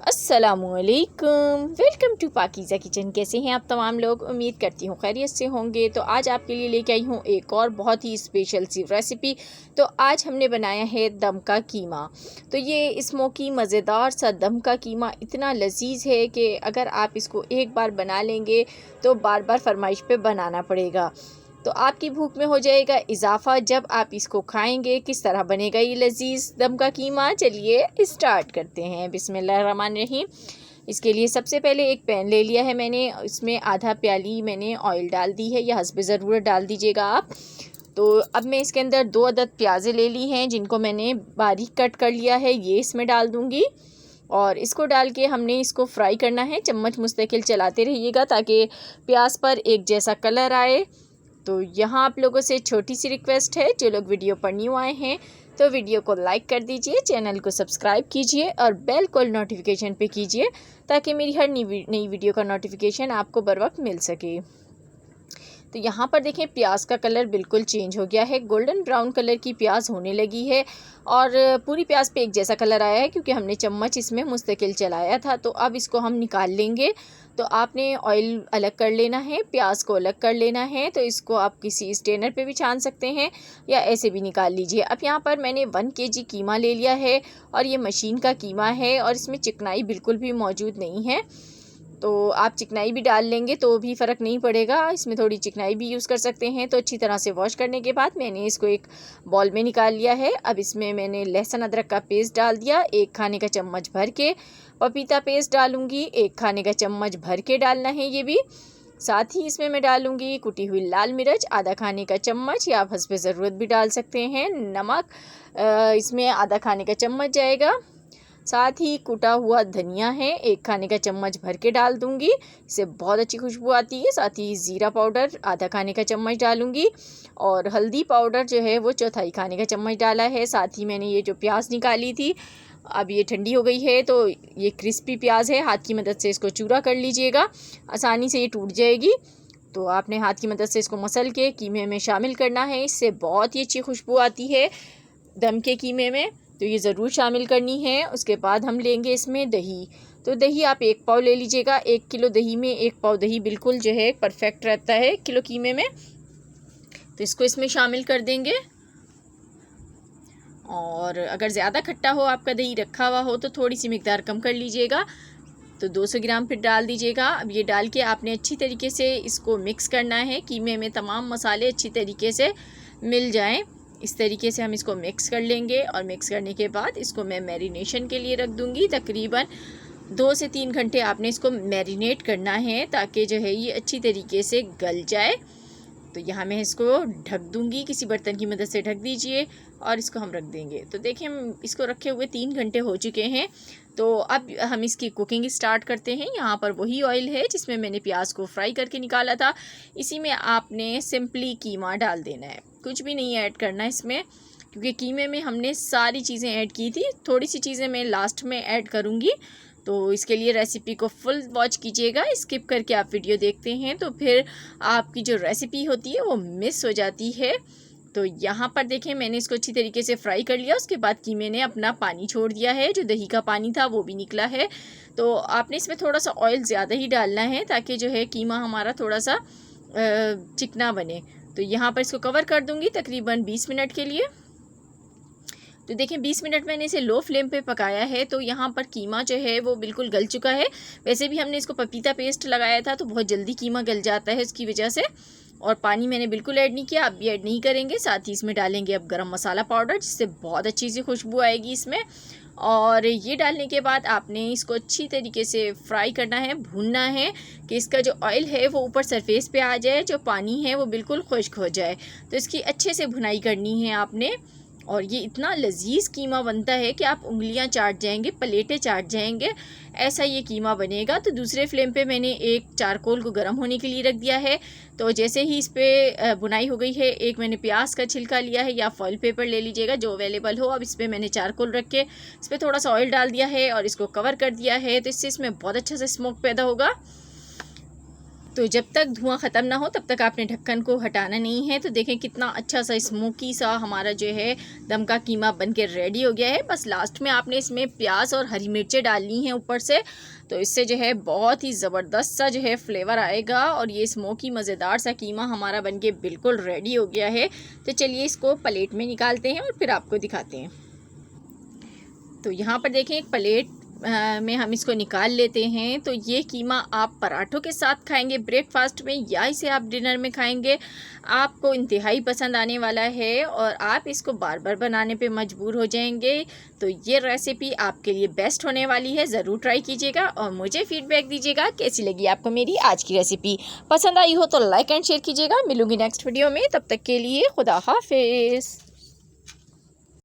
अस्सलामुअलैकुम, welcome to Pakeezah kitchen. कैसे हैं आप तमाम लोग? उम्मीद करती हूँ खैरियत से होंगे। तो आज आपके लिए लेके आई हूँ एक और बहुत ही स्पेशल सी रेसिपी। तो आज हमने बनाया है दम का कीमा। तो ये स्मोकी मज़ेदार सा दम का कीमा इतना लजीज है कि अगर आप इसको एक बार बना लेंगे तो बार बार फरमाइश पे बनाना पड़ेगा। तो आपकी भूख में हो जाएगा इजाफ़ा जब आप इसको खाएंगे। किस तरह बनेगा ये लजीज दम का कीमा, चलिए स्टार्ट करते हैं। बिस्मिल्लाहिर्रहमानिर्रहीम। इसके लिए सबसे पहले एक पैन ले लिया है मैंने, इसमें आधा प्याली मैंने ऑयल डाल दी है, या हस्बे ज़रूरत डाल दीजिएगा आप। तो अब मैं इसके अंदर 2 अदद प्याज़ें ले ली हैं जिनको मैंने बारीक कट कर लिया है, ये इसमें डाल दूँगी। और इसको डाल के हमने इसको फ्राई करना है। चम्मच मुस्तकिल चलाते रहिएगा ताकि प्याज पर एक जैसा कलर आए। तो यहाँ आप लोगों से छोटी सी रिक्वेस्ट है, जो लोग वीडियो पर न्यू आए हैं तो वीडियो को लाइक कर दीजिए, चैनल को सब्सक्राइब कीजिए और बेल को नोटिफिकेशन पे कीजिए ताकि मेरी हर नई वीडियो का नोटिफिकेशन आपको बर वक्त मिल सके। तो यहाँ पर देखें प्याज का कलर बिल्कुल चेंज हो गया है, गोल्डन ब्राउन कलर की प्याज होने लगी है और पूरी प्याज पे एक जैसा कलर आया है क्योंकि हमने चम्मच इसमें मुस्तकिल चलाया था। तो अब इसको हम निकाल लेंगे। तो आपने ऑयल अलग कर लेना है, प्याज को अलग कर लेना है। तो इसको आप किसी स्ट्रेनर पे भी छान सकते हैं या ऐसे भी निकाल लीजिए। अब यहाँ पर मैंने 1 kg कीमा ले लिया है और ये मशीन का कीमा है और इसमें चिकनाई बिल्कुल भी मौजूद नहीं है। तो आप चिकनाई भी डाल लेंगे तो भी फ़र्क नहीं पड़ेगा, इसमें थोड़ी चिकनाई भी यूज़ कर सकते हैं। तो अच्छी तरह से वॉश करने के बाद मैंने इसको एक बॉल में निकाल लिया है। अब इसमें मैंने लहसुन अदरक का पेस्ट डाल दिया 1 खाने का चम्मच भर के। पपीता पेस्ट डालूँगी 1 खाने का चम्मच भर के डालना है ये भी। साथ ही इसमें मैं डालूँगी कुटी हुई लाल मिर्च आधा खाने का चम्मच, या आप हस्बे ज़रूरत भी डाल सकते हैं। नमक इसमें आधा खाने का चम्मच जाएगा। साथ ही कुटा हुआ धनिया है 1 खाने का चम्मच भर के डाल दूंगी, इससे बहुत अच्छी खुशबू आती है। साथ ही ज़ीरा पाउडर आधा खाने का चम्मच डालूंगी और हल्दी पाउडर जो है वो 1/4 खाने का चम्मच डाला है। साथ ही मैंने ये जो प्याज निकाली थी, अब ये ठंडी हो गई है तो ये क्रिस्पी प्याज है, हाथ की मदद से इसको चूरा कर लीजिएगा, आसानी से ये टूट जाएगी। तो आपने हाथ की मदद से इसको मसल के कीमे में शामिल करना है, इससे बहुत ही अच्छी खुशबू आती है दम के कीमे में, तो ये ज़रूर शामिल करनी है। उसके बाद हम लेंगे इसमें दही। तो दही आप 1 पाव ले लीजिएगा। 1 किलो दही में 1 पाव दही बिल्कुल जो है परफेक्ट रहता है 1 किलो कीमे में। तो इसको इसमें शामिल कर देंगे। और अगर ज़्यादा खट्टा हो, आपका दही रखा हुआ हो, तो थोड़ी सी मिकदार कम कर लीजिएगा। तो 200 ग्राम फिर डाल दीजिएगा। अब ये डाल के आपने अच्छी तरीके से इसको मिक्स करना है, कीमे में तमाम मसाले अच्छी तरीके से मिल जाएं। इस तरीके से हम इसको मिक्स कर लेंगे और मिक्स करने के बाद इसको मैं मैरिनेशन के लिए रख दूँगी। तकरीबन 2 से 3 घंटे आपने इसको मैरिनेट करना है ताकि जो है ये अच्छी तरीके से गल जाए। तो यहाँ मैं इसको ढक दूँगी, किसी बर्तन की मदद से ढक दीजिए और इसको हम रख देंगे। तो देखिए हम इसको रखे हुए 3 घंटे हो चुके हैं। तो अब हम इसकी कुकिंग स्टार्ट करते हैं। यहाँ पर वही ऑयल है जिसमें मैंने प्याज को फ्राई करके निकाला था, इसी में आपने सिंपली कीमा डाल देना है, कुछ भी नहीं ऐड करना है इसमें, क्योंकि कीमे में हमने सारी चीज़ें ऐड की थी। थोड़ी सी चीज़ें मैं लास्ट में ऐड करूँगी, तो इसके लिए रेसिपी को फुल वॉच कीजिएगा। स्किप करके आप वीडियो देखते हैं तो फिर आपकी जो रेसिपी होती है वो मिस हो जाती है। तो यहाँ पर देखें मैंने इसको अच्छी तरीके से फ्राई कर लिया। उसके बाद कीमे ने अपना पानी छोड़ दिया है, जो दही का पानी था वो भी निकला है। तो आपने इसमें थोड़ा सा ऑयल ज़्यादा ही डालना है ताकि जो है कीमा हमारा थोड़ा सा चिकना बने। तो यहाँ पर इसको कवर कर दूँगी तकरीबन 20 मिनट के लिए। तो देखें 20 मिनट मैंने इसे लो फ्लेम पे पकाया है। तो यहाँ पर कीमा जो है वो बिल्कुल गल चुका है। वैसे भी हमने इसको पपीता पेस्ट लगाया था तो बहुत जल्दी कीमा गल जाता है इसकी वजह से। और पानी मैंने बिल्कुल ऐड नहीं किया, अब भी ऐड नहीं करेंगे। साथ ही इसमें डालेंगे अब गरम मसाला पाउडर, जिससे बहुत अच्छी सी खुशबू आएगी इसमें। और ये डालने के बाद आपने इसको अच्छी तरीके से फ्राई करना है, भूनना है कि इसका जो ऑयल है वो ऊपर सरफेस पे आ जाए, जो पानी है वो बिल्कुल खुश्क हो जाए। तो इसकी अच्छे से भुनाई करनी है आपने। और ये इतना लजीज कीमा बनता है कि आप उंगलियां चाट जाएंगे, प्लेटें चाट जाएंगे, ऐसा ये कीमा बनेगा। तो दूसरे फ्लेम पे मैंने एक चारकोल को गर्म होने के लिए रख दिया है। तो जैसे ही इस पर बुनाई हो गई है, एक मैंने प्याज का छिलका लिया है या फॉइल पेपर ले लीजिएगा जो अवेलेबल हो। अब इस पर मैंने चारकोल रख के इस पर थोड़ा सा ऑयल डाल दिया है और इसको कवर कर दिया है। तो इससे इसमें बहुत अच्छा सा स्मोक पैदा होगा। तो जब तक धुआं ख़त्म ना हो तब तक आपने ढक्कन को हटाना नहीं है। तो देखें कितना अच्छा सा स्मोकी सा हमारा जो है दम का कीमा बन के रेडी हो गया है। बस लास्ट में आपने इसमें प्याज और हरी मिर्चें डालनी हैं ऊपर से, तो इससे जो है बहुत ही ज़बरदस्त सा जो है फ्लेवर आएगा और ये स्मोकी मज़ेदार सा कीमा हमारा बन के बिल्कुल रेडी हो गया है। तो चलिए इसको प्लेट में निकालते हैं और फिर आपको दिखाते हैं। तो यहाँ पर देखें एक प्लेट में हम इसको निकाल लेते हैं। तो ये कीमा आप पराठों के साथ खाएंगे ब्रेकफास्ट में, या इसे आप डिनर में खाएंगे, आपको इंतहाई पसंद आने वाला है और आप इसको बार बार बनाने पे मजबूर हो जाएंगे। तो ये रेसिपी आपके लिए बेस्ट होने वाली है, ज़रूर ट्राई कीजिएगा और मुझे फीडबैक दीजिएगा कैसी लगी आपको मेरी आज की रेसिपी। पसंद आई हो तो लाइक एंड शेयर कीजिएगा। मिलूंगी नेक्स्ट वीडियो में, तब तक के लिए खुदा हाफिज़।